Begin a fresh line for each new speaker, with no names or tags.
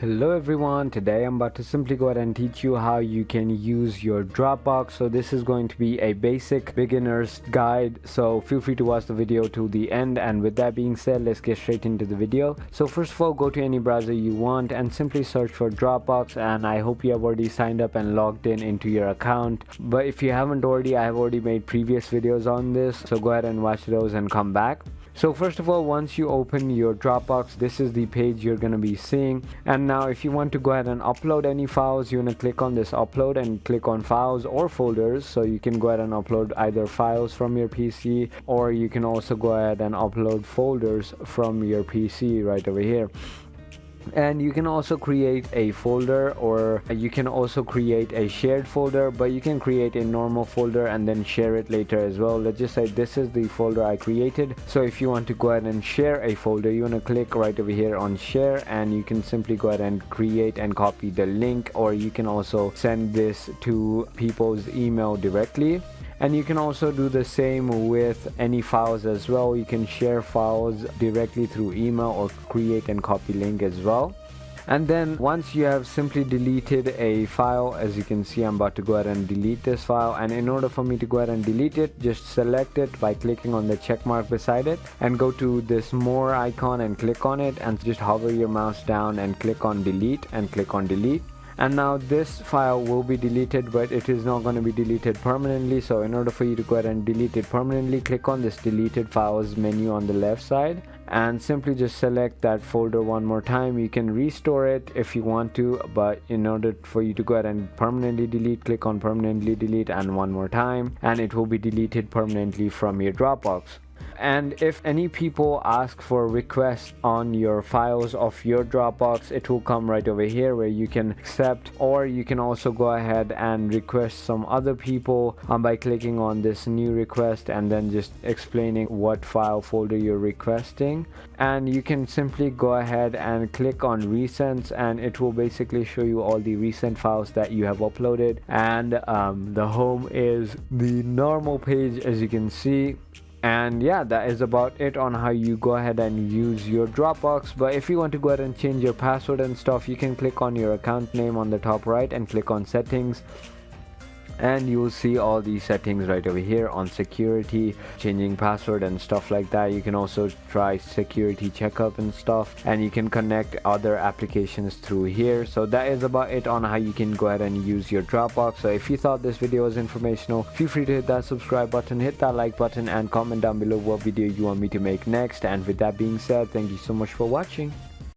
Hello everyone, today I'm about to simply go ahead and teach you how you can use your Dropbox. So this is going to be a basic beginner's guide, so feel free to watch the video to the end. And with that being said, let's get straight into the video. So first of all, go to any browser you want and simply search for Dropbox, and I hope you have already signed up and logged in into your account. But if you haven't already, I have already made previous videos on this, so go ahead and watch those and come back. So first of all, once you open your Dropbox, this is the page you're going to be seeing. And now if you want to go ahead and upload any files, you want to click on this upload and click on files or folders. So you can go ahead and upload either files from your PC, or you can also go ahead and upload folders from your PC right over here. And you can also create a folder, or you can also create a shared folder, but you can create a normal folder and then share it later as well. Let's just say this is the folder I created. So if you want to go ahead and share a folder, you want to click right over here on share, and you can simply go ahead and create and copy the link, or you can also send this to people's email directly. And you can also do the same with any files as well. You can share files directly through email or create and copy link as well. And then once you have simply deleted a file, as you can see, I'm about to go ahead and delete this file. And in order for me to go ahead and delete it, just select it by clicking on the check mark beside it and go to this more icon and click on it, and just hover your mouse down and click on delete and click on delete. And now this file will be deleted, but it is not going to be deleted permanently. So in order for you to go ahead and delete it permanently, click on this deleted files menu on the left side and simply just select that folder one more time. You can restore it if you want to, but in order for you to go ahead and permanently delete, click on permanently delete and one more time, and it will be deleted permanently from your Dropbox. And if any people ask for requests on your files of your Dropbox, it will come right over here where you can accept, or you can also go ahead and request some other people by clicking on this new request and then just explaining what file folder you're requesting. And you can simply go ahead and click on recents, and it will basically show you all the recent files that you have uploaded. And the home is the normal page, as you can see. And yeah, that is about it on how you go ahead and use your Dropbox. But if you want to go ahead and change your password and stuff, you can click on your account name on the top right and click on settings, and you will see all these settings right over here on security, changing password and stuff like that. You can also try security checkup and stuff, and you can connect other applications through here. So that is about it on how you can go ahead and use your Dropbox. So if you thought this video was informational, feel free to hit that subscribe button, hit that like button, and comment down below what video you want me to make next. And with that being said, thank you so much for watching.